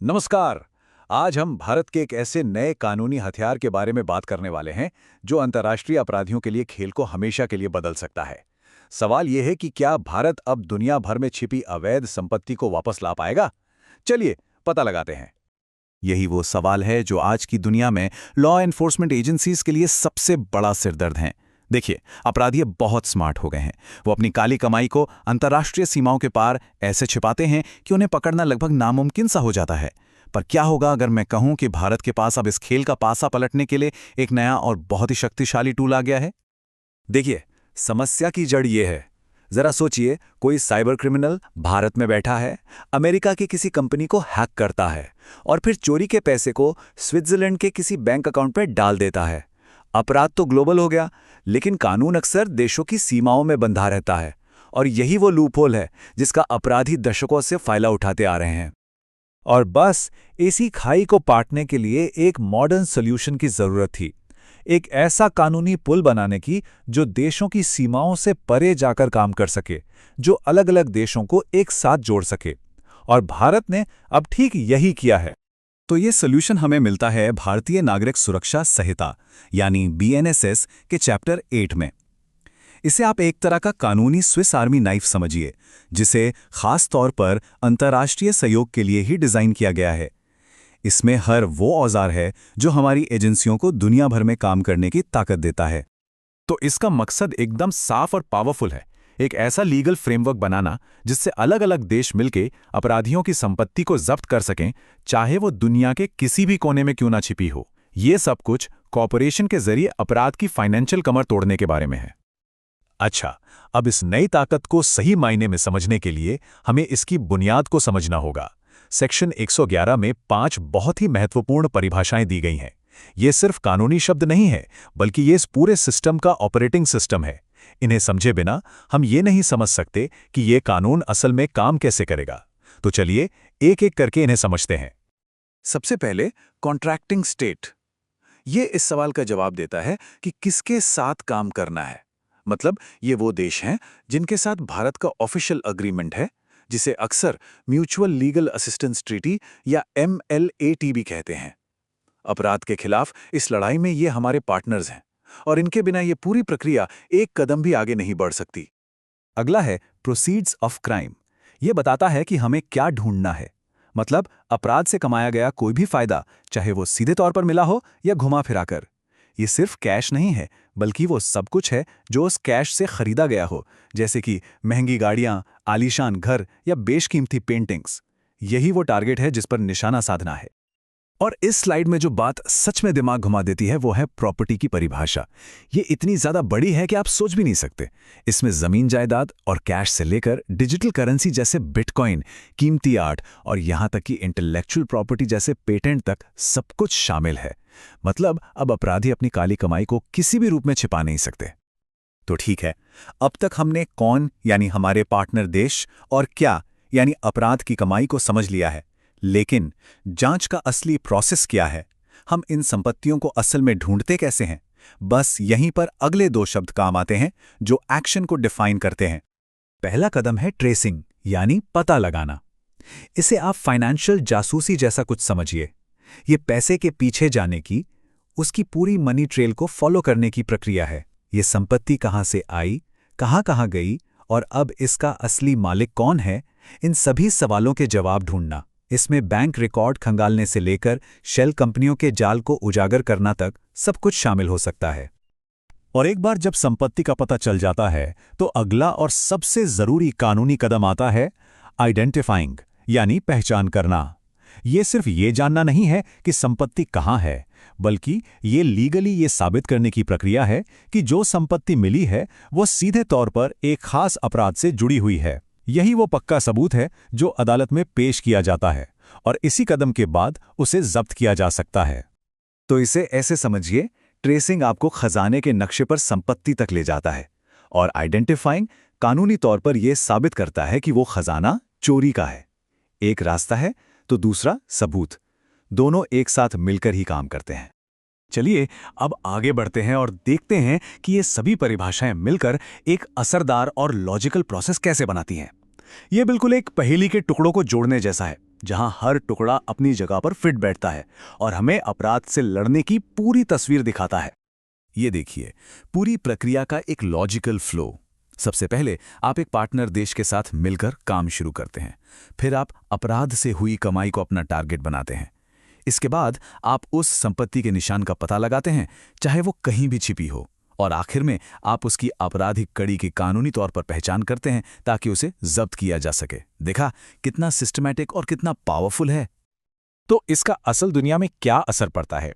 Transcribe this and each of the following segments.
नमस्कार। आज हम भारत के एक ऐसे नए कानूनी हथियार के बारे में बात करने वाले हैं जो अंतर्राष्ट्रीय अपराधियों के लिए खेल को हमेशा के लिए बदल सकता है। सवाल यह है कि क्या भारत अब दुनिया भर में छिपी अवैध संपत्ति को वापस ला पाएगा? चलिए पता लगाते हैं। यही वो सवाल है जो आज की दुनिया में लॉ एनफोर्समेंट एजेंसीज के लिए सबसे बड़ा सिरदर्द है। देखिए, अपराधी अब बहुत स्मार्ट हो गए हैं। वो अपनी काली कमाई को अंतर्राष्ट्रीय सीमाओं के पार ऐसे छिपाते हैं कि उन्हें पकड़ना लगभग नामुमकिन सा हो जाता है। पर क्या होगा अगर मैं कहूं कि भारत के पास अब इस खेल का पासा पलटने के लिए एक नया और बहुत ही शक्तिशाली टूल आ गया है? देखिए, समस्या की जड़ ये है। जरा सोचिए, कोई साइबर क्रिमिनल भारत में बैठा है, अमेरिका की किसी कंपनी को हैक करता है और फिर चोरी के पैसे को स्विट्जरलैंड के किसी बैंक अकाउंट में डाल देता है। अपराध तो ग्लोबल हो गया, लेकिन कानून अक्सर देशों की सीमाओं में बंधा रहता है। और यही वो लूपहोल है जिसका अपराधी दशकों से फायदा उठाते आ रहे हैं। और बस इसी खाई को पाटने के लिए एक मॉडर्न सॉल्यूशन की जरूरत थी। एक ऐसा कानूनी पुल बनाने की जो देशों की सीमाओं से परे जाकर काम कर सके, जो अलग अलग देशों को एक साथ जोड़ सके। और भारत ने अब ठीक यही किया है। तो ये सोल्यूशन हमें मिलता है भारतीय नागरिक सुरक्षा संहिता यानी बीएनएसएस के चैप्टर 8 में। इसे आप एक तरह का कानूनी स्विस आर्मी नाइफ समझिए, जिसे खास तौर पर अंतर्राष्ट्रीय सहयोग के लिए ही डिजाइन किया गया है। इसमें हर वो औजार है जो हमारी एजेंसियों को दुनिया भर में काम करने की ताकत देता है। तो इसका मकसद एकदम साफ और पावरफुल है, एक ऐसा लीगल फ्रेमवर्क बनाना जिससे अलग अलग देश मिलकर अपराधियों की संपत्ति को जब्त कर सकें, चाहे वो दुनिया के किसी भी कोने में क्यों ना छिपी हो। ये सब कुछ कॉर्पोरेशन के जरिए अपराध की फाइनेंशियल कमर तोड़ने के बारे में है। अच्छा, अब इस नई ताकत को सही मायने में समझने के लिए हमें इसकी बुनियाद को समझना होगा। सेक्शन 111 में 5 बहुत ही महत्वपूर्ण परिभाषाएं दी गई हैं। ये सिर्फ कानूनी शब्द नहीं है, बल्कि ये इस पूरे सिस्टम का ऑपरेटिंग सिस्टम है। इन्हें समझे बिना हम ये नहीं समझ सकते कि ये कानून असल में काम कैसे करेगा। तो चलिए एक एक करके इन्हें समझते हैं। सबसे पहले कॉन्ट्रैक्टिंग स्टेट। ये इस सवाल का जवाब देता है कि किसके साथ काम करना है। मतलब ये वो देश हैं जिनके साथ भारत का ऑफिशियल अग्रीमेंट है, जिसे अक्सर म्यूचुअल लीगल असिस्टेंस ट्रीटी या MLAT भी कहते हैं। अपराध के खिलाफ इस लड़ाई में ये हमारे पार्टनर्स हैं और इनके बिना ये पूरी प्रक्रिया एक कदम भी आगे नहीं बढ़ सकती। अगला है प्रोसीड्स ऑफ क्राइम। ये बताता है कि हमें क्या ढूंढना है। मतलब अपराध से कमाया गया कोई भी फायदा, चाहे वो सीधे तौर पर मिला हो या घुमा फिराकर। ये सिर्फ कैश नहीं है, बल्कि वो सब कुछ है जो उस कैश से खरीदा गया हो, जैसे कि महंगी गाड़ियां, आलीशान घर या बेशकीमती पेंटिंग्स। यही वो टारगेट है जिस पर निशाना साधना है। और इस स्लाइड में जो बात सच में दिमाग घुमा देती है वो है प्रॉपर्टी की परिभाषा। ये इतनी ज्यादा बड़ी है कि आप सोच भी नहीं सकते। इसमें जमीन जायदाद और कैश से लेकर डिजिटल करेंसी जैसे बिटकॉइन, कीमती आर्ट और यहां तक कि इंटेलेक्चुअल प्रॉपर्टी जैसे पेटेंट तक सब कुछ शामिल है। मतलब अब अपराधी अपनी काली कमाई को किसी भी रूप में छिपा नहीं सकते। तो ठीक है, अब तक हमने कौन यानी हमारे पार्टनर देश और क्या यानी अपराध की कमाई को समझ लिया है। लेकिन जांच का असली प्रोसेस क्या है? हम इन संपत्तियों को असल में ढूंढते कैसे हैं? बस यहीं पर अगले 2 शब्द काम आते हैं जो एक्शन को डिफाइन करते हैं। पहला कदम है ट्रेसिंग यानी पता लगाना। इसे आप फाइनेंशियल जासूसी जैसा कुछ समझिए। ये पैसे के पीछे जाने की, उसकी पूरी मनी ट्रेल को फॉलो करने की प्रक्रिया है। ये संपत्ति कहां से आई, कहां गई और अब इसका असली मालिक कौन है, इन सभी सवालों के जवाब ढूंढना। इसमें बैंक रिकॉर्ड खंगालने से लेकर शेल कंपनियों के जाल को उजागर करना तक सब कुछ शामिल हो सकता है। और एक बार जब संपत्ति का पता चल जाता है तो अगला और सबसे जरूरी कानूनी कदम आता है आइडेंटिफाइंग यानी पहचान करना। ये सिर्फ ये जानना नहीं है कि संपत्ति कहां है, बल्कि ये लीगली ये साबित करने की प्रक्रिया है कि जो संपत्ति मिली है वो सीधे तौर पर एक खास अपराध से जुड़ी हुई है। यही वो पक्का सबूत है जो अदालत में पेश किया जाता है और इसी कदम के बाद उसे जब्त किया जा सकता है। तो इसे ऐसे समझिए, ट्रेसिंग आपको खजाने के नक्शे पर संपत्ति तक ले जाता है और आइडेंटिफाइंग कानूनी तौर पर यह साबित करता है कि वो खजाना चोरी का है। एक रास्ता है तो दूसरा सबूत, दोनों एक साथ मिलकर ही काम करते हैं। चलिए अब आगे बढ़ते हैं और देखते हैं कि ये सभी परिभाषाएं मिलकर एक असरदार और लॉजिकल प्रोसेस कैसे बनाती हैं। ये बिल्कुल एक पहेली के टुकड़ों को जोड़ने जैसा है, जहां हर टुकड़ा अपनी जगह पर फिट बैठता है और हमें अपराध से लड़ने की पूरी तस्वीर दिखाता है। ये देखिए, पूरी प्रक्रिया का एक लॉजिकल फ्लो। सबसे पहले आप एक पार्टनर देश के साथ मिलकर काम शुरू करते हैं। फिर आप अपराध से हुई कमाई को अपना टारगेट बनाते हैं। इसके बाद आप उस संपत्ति के निशान का पता लगाते हैं, चाहे वो कहीं भी छिपी हो, और आखिर में आप उसकी आपराधिक कड़ी की कानूनी तौर पर पहचान करते हैं ताकि उसे जब्त किया जा सके। देखा कितना सिस्टमैटिक और कितना पावरफुल है। तो इसका असल दुनिया में क्या असर पड़ता है?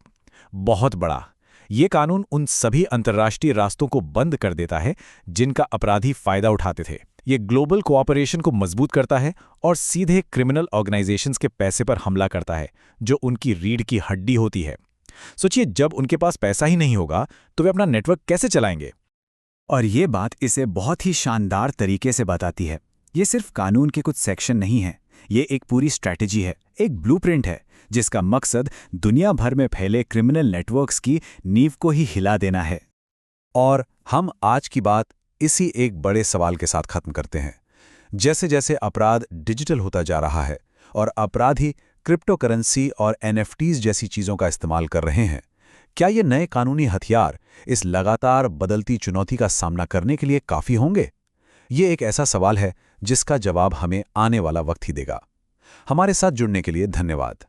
बहुत बड़ा। ये कानून उन सभी अंतर्राष्ट्रीय रास्तों को बंद कर देता है जिनका अपराधी फायदा उठाते थे। ये ग्लोबल कोऑपरेशन को मजबूत करता है और सीधे क्रिमिनल ऑर्गेनाइजेशंस के पैसे पर हमला करता है, जो उनकी रीढ़ की हड्डी होती है। सोचिए, जब उनके पास पैसा ही नहीं होगा तो वे अपना नेटवर्क कैसे चलाएंगे? और ये बात इसे बहुत ही शानदार तरीके से बताती है। ये सिर्फ कानून के कुछ सेक्शन नहीं है, ये एक पूरी स्ट्रैटेजी है, एक ब्लूप्रिंट है, जिसका मकसद दुनिया भर में फैले क्रिमिनल नेटवर्क्स की नींव को ही हिला देना है। और हम आज की बात इसी एक बड़े सवाल के साथ खत्म करते हैं। जैसे जैसे अपराध डिजिटल होता जा रहा है और अपराधी क्रिप्टो करेंसी और एनएफटीज जैसी चीज़ों का इस्तेमाल कर रहे हैं, क्या ये नए कानूनी हथियार इस लगातार बदलती चुनौती का सामना करने के लिए काफ़ी होंगे? ये एक ऐसा सवाल है जिसका जवाब हमें आने वाला वक्त ही देगा। हमारे साथ जुड़ने के लिए धन्यवाद।